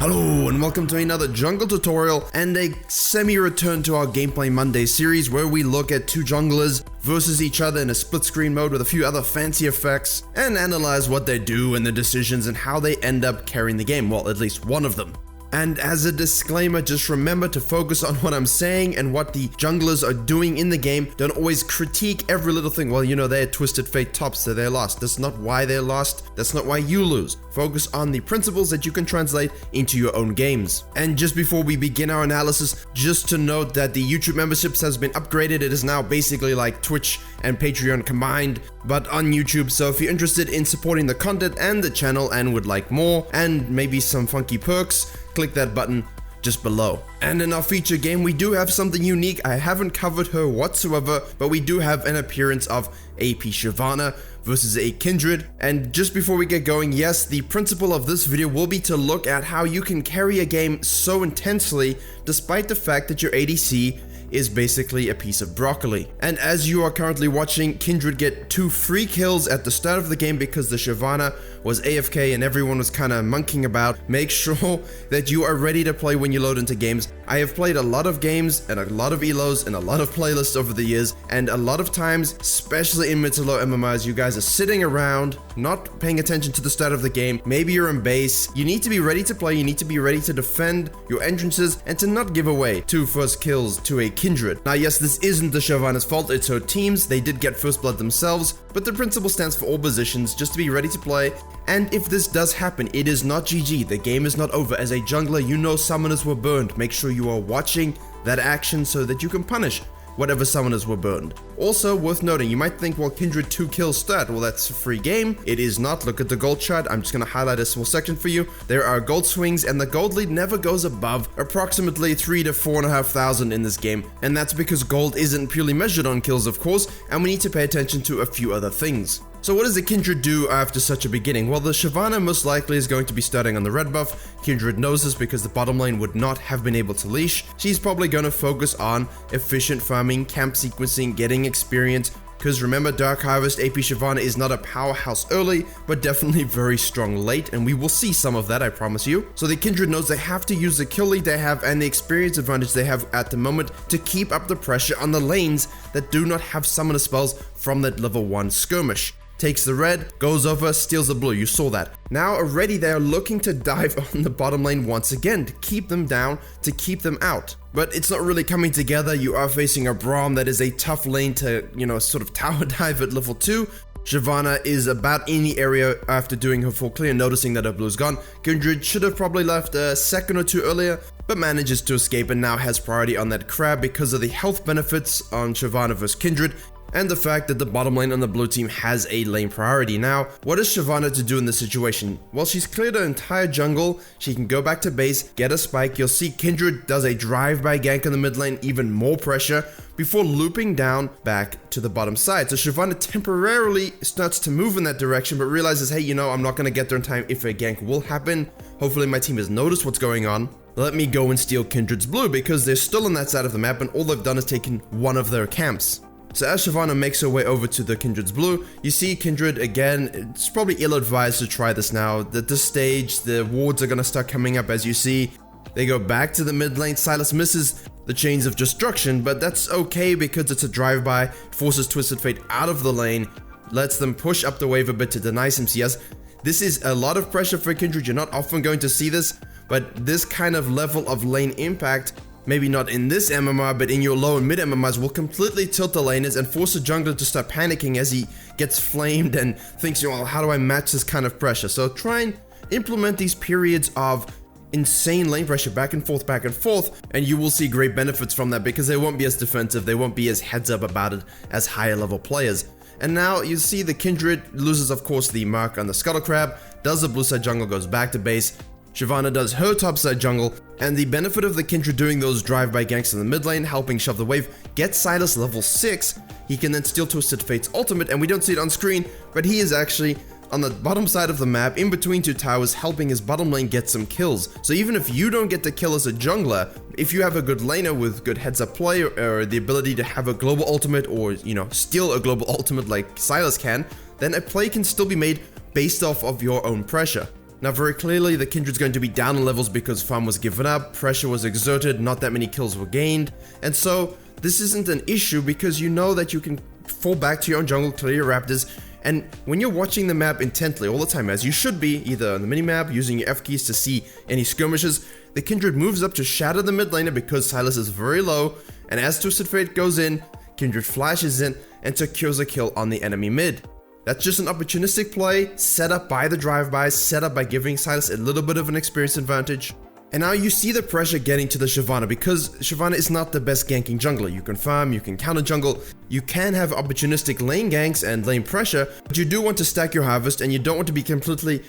Hello and welcome to another jungle tutorial and a semi-return to our Gameplay Monday series where we look at two junglers versus each other in a split screen mode with a few other fancy effects and analyze what they do and their decisions and how they end up carrying the game, well, at least one of them. And as a disclaimer, just remember to focus on what I'm saying and what the junglers are doing in the game. Don't always critique every little thing. Well, you know, they're Twisted Fate tops, so they're lost. That's not why they're lost. That's not why you lose. Focus on the principles that you can translate into your own games. And just before we begin our analysis, just to note that the YouTube memberships has been upgraded. It is now basically like Twitch and Patreon combined, but on YouTube. So if you're interested in supporting the content and the channel and would like more and maybe some funky perks, click that button just below. And in our feature game, we do have something unique. I haven't covered her whatsoever, but we do have an appearance of AP Shyvana versus a Kindred. And just before we get going, yes, the principle of this video will be to look at how you can carry a game so intensely despite the fact that your ADC is basically a piece of broccoli. And as you are currently watching Kindred get 2 free kills at the start of the game because the Shyvana was AFK and everyone was kind of monkeying about, make sure that you are ready to play when you load into games. I have played a lot of games and a lot of elos and a lot of playlists over the years, and a lot of times, especially in mid to low MMRs, you guys are sitting around, not paying attention to the start of the game. Maybe you're in base. You need to be ready to play, you need to be ready to defend your entrances and to not give away 2 first kills to a Kindred. Now yes, this isn't the Shyvana's fault, it's her team's. They did get first blood themselves, but the principle stands for all positions, just to be ready to play. And if this does happen, it is not GG. The game is not over. As a jungler, you know summoners were burned. Make sure you are watching that action so that you can punish whatever summoners were burned. Also worth noting, you might think, well, Kindred 2 kills stat, well, that's a free game. It is not. Look at the gold chart. I'm just going to highlight a small section for you. There are gold swings and the gold lead never goes above approximately 3 to 4,500 in this game. And that's because gold isn't purely measured on kills, of course, and we need to pay attention to a few other things. So what does the Kindred do after such a beginning? Well, the Shyvana most likely is going to be starting on the red buff. Kindred knows this because the bottom lane would not have been able to leash. She's probably going to focus on efficient farming, camp sequencing, getting experience. Because remember, Dark Harvest AP Shyvana is not a powerhouse early, but definitely very strong late, and we will see some of that, I promise you. So the Kindred knows they have to use the kill lead they have and the experience advantage they have at the moment to keep up the pressure on the lanes that do not have summoner spells from that level 1 skirmish. Takes the red, goes over, steals the blue. You saw that. Now already they are looking to dive on the bottom lane once again to keep them down, to keep them out. But it's not really coming together. You are facing a Braum that is a tough lane to, sort of tower dive at level 2. Shyvana is about in the area after doing her full clear, noticing that her blue's gone. Kindred should have probably left a second or two earlier, but manages to escape and now has priority on that crab because of the health benefits on Shyvana versus Kindred, and the fact that the bottom lane on the blue team has a lane priority. Now, what is Shyvana to do in this situation? Well, she's cleared her entire jungle. She can go back to base, get a spike. You'll see Kindred does a drive-by gank in the mid lane, even more pressure, before looping down back to the bottom side. So Shyvana temporarily starts to move in that direction, but realizes, hey, I'm not going to get there in time if a gank will happen. Hopefully my team has noticed what's going on. Let me go and steal Kindred's blue because they're still on that side of the map and all they've done is taken one of their camps. So as Shyvana makes her way over to the Kindred's blue, you see Kindred again. It's probably ill-advised to try this now. At this stage, the wards are going to start coming up as you see. They go back to the mid lane. Sylas misses the chains of destruction, but that's okay because it's a drive-by. Forces Twisted Fate out of the lane, lets them push up the wave a bit to deny some CS. This is a lot of pressure for Kindred. You're not often going to see this, but this kind of level of lane impact, maybe not in this MMR, but in your low and mid MMRs, will completely tilt the laners and force a jungler to start panicking as he gets flamed and thinks, well, how do I match this kind of pressure? So try and implement these periods of insane lane pressure back and forth, and you will see great benefits from that because they won't be as defensive, they won't be as heads up about it as higher level players. And now you see the Kindred loses, of course, the mark on the Scuttle Crab, does the blue side jungle, goes back to base. Shyvana does her topside jungle, and the benefit of the Kindred doing those drive-by ganks in the mid lane, helping shove the wave, gets Sylas level 6. He can then steal Twisted Fate's ultimate, and we don't see it on screen, but he is actually on the bottom side of the map, in between 2 towers, helping his bottom lane get some kills. So even if you don't get the kill as a jungler, if you have a good laner with good heads-up play, or the ability to have a global ultimate, or, steal a global ultimate like Sylas can, then a play can still be made based off of your own pressure. Now very clearly the Kindred's going to be down in levels because farm was given up, pressure was exerted, not that many kills were gained, and so this isn't an issue because you know that you can fall back to your own jungle, clear your raptors, and when you're watching the map intently all the time, as you should be, either on the minimap, using your F keys to see any skirmishes, the Kindred moves up to shatter the mid laner because Sylas is very low, and as Twisted Fate goes in, Kindred flashes in and secures a kill on the enemy mid. That's just an opportunistic play, set up by the drive-bys, set up by giving Sylas a little bit of an experience advantage. And now you see the pressure getting to the Shyvana because Shyvana is not the best ganking jungler. You can farm, you can counter jungle, you can have opportunistic lane ganks and lane pressure, but you do want to stack your harvest and you don't want to be completely,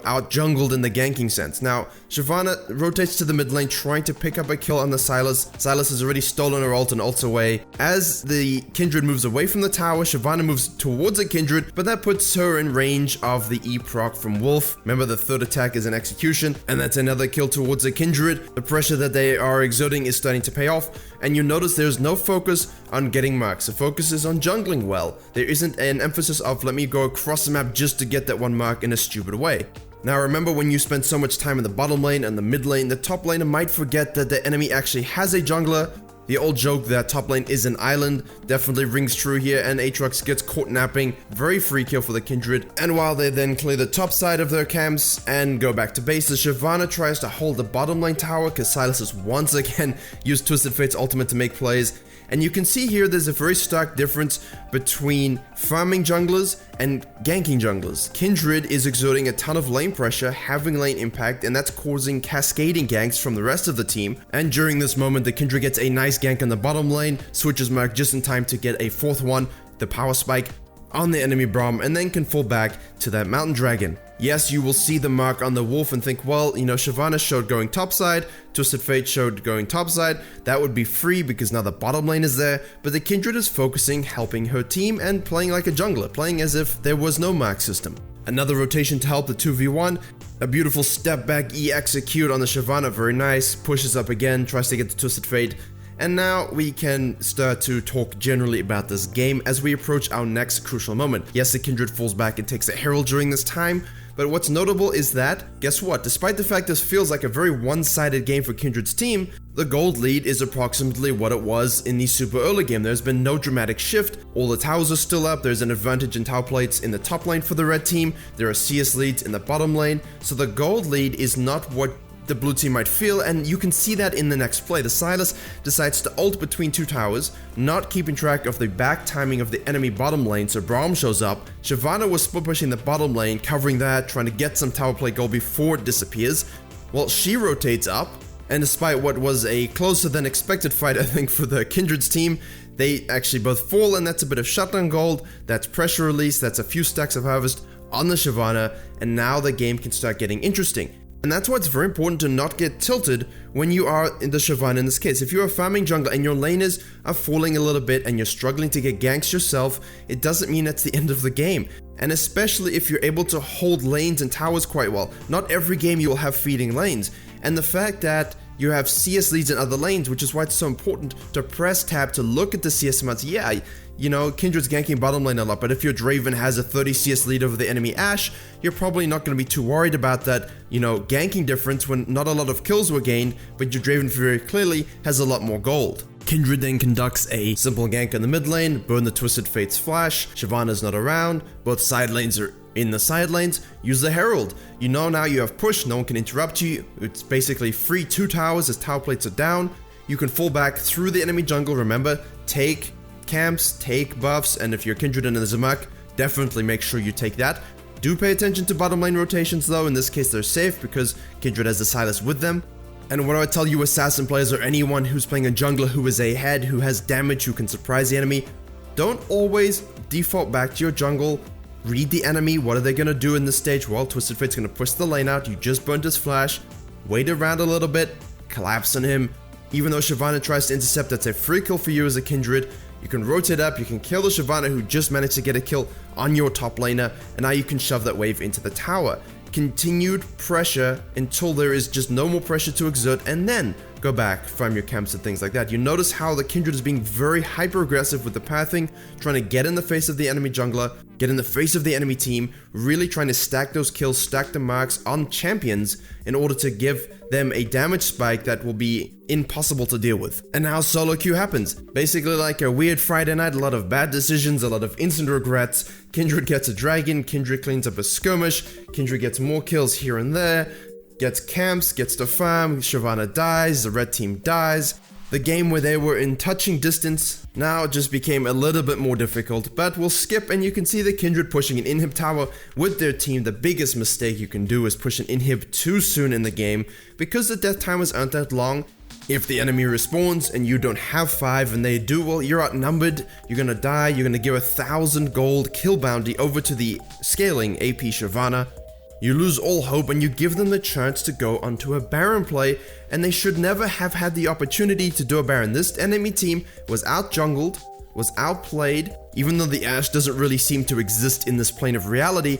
out jungled in the ganking sense. Now, Shyvana rotates to the mid lane trying to pick up a kill on the Sylas. Sylas has already stolen her ult and ults away. As the Kindred moves away from the tower, Shyvana moves towards the Kindred, but that puts her in range of the E proc from Wolf. Remember, the third attack is an execution, and that's another kill towards the Kindred. The pressure that they are exerting is starting to pay off, and you notice there's no focus on getting marks. The focus is on jungling well. There isn't an emphasis of let me go across the map just to get that one mark in a stupid way. Now remember, when you spend so much time in the bottom lane and the mid lane, the top laner might forget that the enemy actually has a jungler. The old joke that top lane is an island definitely rings true here, and Aatrox gets caught napping. Very free kill for the Kindred. And while they then clear the top side of their camps and go back to base, the Shyvana tries to hold the bottom lane tower because Sylas has once again used Twisted Fate's ultimate to make plays. And you can see here there's a very stark difference between farming junglers and ganking junglers. Kindred is exerting a ton of lane pressure, having lane impact, and that's causing cascading ganks from the rest of the team. And during this moment, the Kindred gets a nice gank on the bottom lane, switches mark just in time to get a fourth one, the power spike, on the enemy Braum, and then can fall back to that mountain dragon. Yes, you will see the mark on the wolf and think, well, Shyvana showed going topside, Twisted Fate showed going topside, that would be free because now the bottom lane is there, but the Kindred is focusing, helping her team, and playing like a jungler, playing as if there was no mark system. Another rotation to help the 2v1, a beautiful step back E execute on the Shyvana, very nice, pushes up again, tries to get to Twisted Fate. And now we can start to talk generally about this game as we approach our next crucial moment. Yes, the Kindred falls back and takes a Herald during this time, but what's notable is that, guess what, despite the fact this feels like a very one-sided game for Kindred's team, the gold lead is approximately what it was in the super early game. There's been no dramatic shift, all the towers are still up, there's an advantage in tower plates in the top lane for the red team, there are CS leads in the bottom lane, so the gold lead is not what the blue team might feel, and you can see that in the next play. The Sylas decides to ult between two towers, not keeping track of the back timing of the enemy bottom lane, so Braum shows up. Shyvana was split pushing the bottom lane, covering that, trying to get some tower play gold before it disappears. Well, she rotates up, and despite what was a closer than expected fight, I think, for the Kindred's team, they actually both fall, and that's a bit of shutdown gold, that's pressure release, that's a few stacks of harvest on the Shyvana, and now the game can start getting interesting. And that's why it's very important to not get tilted when you are in the Shyvana in this case. If you are farming jungle and your laners are falling a little bit and you're struggling to get ganks yourself, it doesn't mean that's the end of the game. And especially if you're able to hold lanes and towers quite well. Not every game you will have feeding lanes. And the fact that you have CS leads in other lanes, which is why it's so important to press tab to look at the CS amounts. Yeah, Kindred's ganking bottom lane a lot, but if your Draven has a 30 CS lead over the enemy Ashe, you're probably not going to be too worried about that, ganking difference when not a lot of kills were gained, but your Draven very clearly has a lot more gold. Kindred then conducts a simple gank in the mid lane, burn the Twisted Fate's flash, Shyvana's not around, both side lanes are in the side lanes, use the Herald. Now you have push, no one can interrupt you, it's basically free two towers as tower plates are down, you can fall back through the enemy jungle, remember, take camps, take buffs, and if you're Kindred and Zamak, definitely make sure you take that. Do pay attention to bottom lane rotations though, in this case they're safe because Kindred has the Sylas with them. And what do I tell you assassin players or anyone who's playing a jungler who is ahead, who has damage, who can surprise the enemy, don't always default back to your jungle. Read the enemy, what are they going to do in this stage? Well, Twisted Fate's going to push the lane out, you just burnt his flash, wait around a little bit, collapse on him. Even though Shyvana tries to intercept, that's a free kill for you as a Kindred. You can rotate up, you can kill the Shyvana who just managed to get a kill on your top laner, and now you can shove that wave into the tower. Continued pressure until there is just no more pressure to exert, and then go back, farm your camps and things like that. You notice how the Kindred is being very hyper-aggressive with the pathing, trying to get in the face of the enemy jungler, get in the face of the enemy team, really trying to stack those kills, stack the marks on champions in order to give them a damage spike that will be impossible to deal with. And now solo queue happens. Basically like a weird Friday night, a lot of bad decisions, a lot of instant regrets. Kindred gets a dragon, Kindred cleans up a skirmish, Kindred gets more kills here and there, gets camps, gets to farm, Shyvana dies, the red team dies. The game where they were in touching distance now just became a little bit more difficult, but we'll skip and you can see the Kindred pushing an inhib tower with their team. The biggest mistake you can do is push an inhib too soon in the game because the death timers aren't that long. If the enemy respawns and you don't have 5 and they do, well, you're outnumbered, you're gonna die, you're gonna give 1,000 gold kill bounty over to the scaling AP Shyvana. You lose all hope and you give them the chance to go onto a Baron play, and they should never have had the opportunity to do a Baron. This enemy team was out-jungled, was outplayed. Even though the Ashe doesn't really seem to exist in this plane of reality,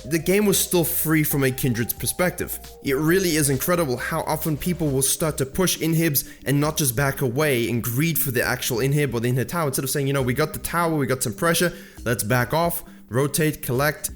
the game was still free from a Kindred's perspective. It really is incredible how often people will start to push inhibs and not just back away and greed for the actual inhib or the inhib tower. Instead of saying, you know, we got the tower, we got some pressure, let's back off, rotate, collect,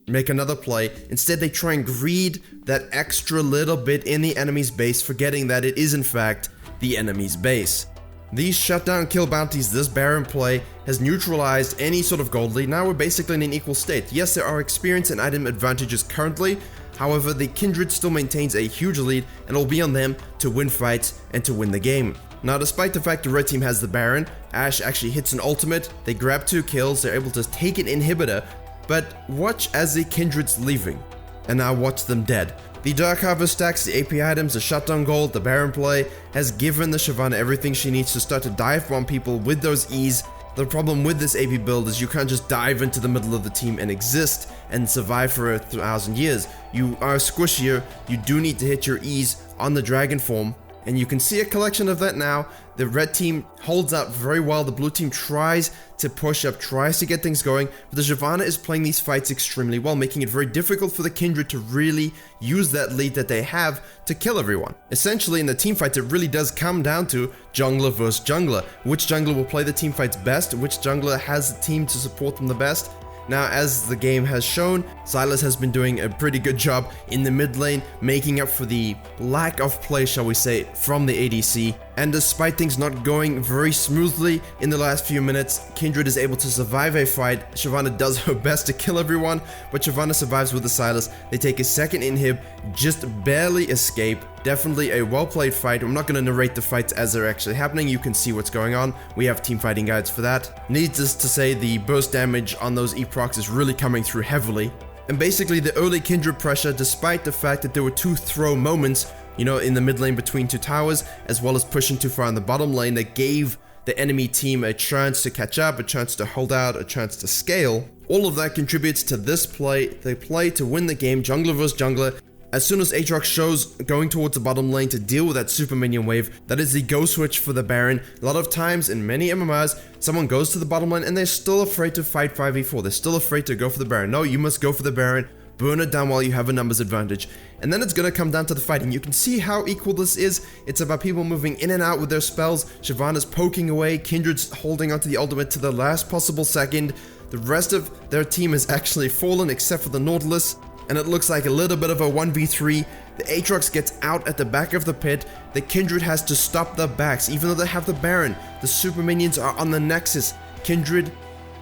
make another play. Instead, they try and greed that extra little bit in the enemy's base, forgetting that it is in fact the enemy's base. These shutdown kill bounties, this Baron play, has neutralized any sort of gold lead. Now we're basically in an equal state. Yes, there are experience and item advantages currently, however, the Kindred still maintains a huge lead, and it'll be on them to win fights and to win the game. Now, despite the fact the red team has the Baron, Ashe actually hits an ultimate, they grab 2 kills, they're able to take an inhibitor, but watch as the Kindred's leaving, and now watch them dead. The Dark Harvest stacks, the AP items, the shutdown gold, the Baron play has given the Shyvana everything she needs to start to dive bomb people with those E's. The problem with this AP build is you can't just dive into the middle of the team and exist and survive for 1,000 years. You are squishier, you do need to hit your E's on the dragon form, and you can see a collection of that now. The red team holds out very well, the blue team tries to push up, tries to get things going, but the Shyvana is playing these fights extremely well, making it very difficult for the Kindred to really use that lead that they have to kill everyone. Essentially in the team fights, it really does come down to jungler versus jungler. Which jungler will play the team fights best, which jungler has the team to support them the best. Now, as the game has shown, Sylas has been doing a pretty good job in the mid lane, making up for the lack of play, shall we say, from the ADC. And despite things not going very smoothly in the last few minutes, Kindred is able to survive a fight. Shyvana does her best to kill everyone, but Shyvana survives with the Sylas. They take a second inhib, just barely escape. Definitely a well-played fight. I'm not going to narrate the fights as they're actually happening. You can see what's going on. We have team fighting guides for that. Needless to say, the burst damage on those E-procs is really coming through heavily. And basically the early Kindred pressure, despite the fact that there were 2 throw moments, you know, in the mid lane between 2 towers, as well as pushing too far in the bottom lane, that gave the enemy team a chance to catch up, a chance to hold out, a chance to scale. All of that contributes to this play, the play to win the game, jungler versus jungler. As soon as Aatrox shows going towards the bottom lane to deal with that super minion wave, that is the go switch for the Baron. A lot of times in many MMRs, someone goes to the bottom lane and they're still afraid to fight 5v4. They're still afraid to go for the Baron. No, you must go for the Baron. Burn it down while you have a numbers advantage. And then it's going to come down to the fight. And you can see how equal this is. It's about people moving in and out with their spells. Shyvana's poking away. Kindred's holding onto the ultimate to the last possible second. The rest of their team has actually fallen except for the Nautilus. And it looks like a little bit of a 1v3. The Aatrox gets out at the back of the pit. The Kindred has to stop the backs. Even though they have the Baron, the super minions are on the Nexus. Kindred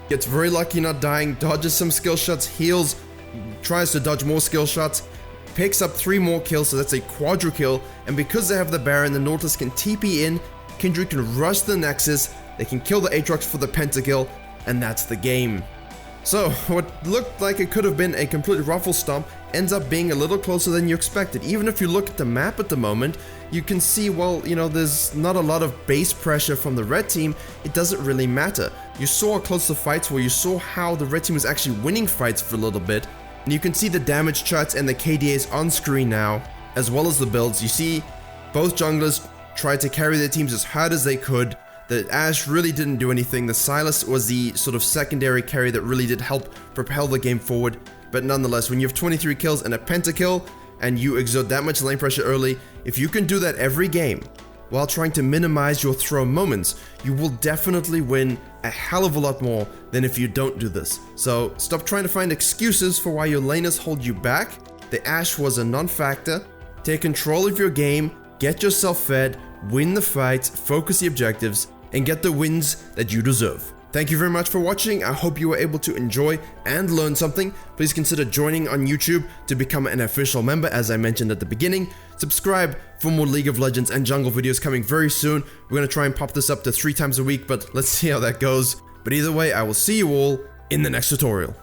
gets very lucky not dying, dodges some skill shots, heals, tries to dodge more skill shots, picks up 3 more kills, so that's a quadra kill. And because they have the Baron, the Nautilus can TP in, Kindred can rush the Nexus, they can kill the Aatrox for the pentakill, and that's the game. So, what looked like it could have been a complete ruffle stomp ends up being a little closer than you expected. Even if you look at the map at the moment, you can see, well, you know, there's not a lot of base pressure from the red team. It doesn't really matter. You saw closer fights where you saw how the red team was actually winning fights for a little bit. And you can see the damage charts and the KDAs on screen now, as well as the builds. You see both junglers tried to carry their teams as hard as they could. The Ashe really didn't do anything. The Sylas was the sort of secondary carry that really did help propel the game forward. But nonetheless, when you have 23 kills and a pentakill, and you exert that much lane pressure early, if you can do that every game, while trying to minimize your throw moments, you will definitely win a hell of a lot more than if you don't do this. So stop trying to find excuses for why your laners hold you back. The Ashe was a non-factor. Take control of your game, get yourself fed, win the fights, focus the objectives, and get the wins that you deserve. Thank you very much for watching. I hope you were able to enjoy and learn something. Please consider joining on YouTube to become an official member, as I mentioned at the beginning. Subscribe for more League of Legends and jungle videos coming very soon. We're going to try and pop this up to 3 times a week, but let's see how that goes. But either way, I will see you all in the next tutorial.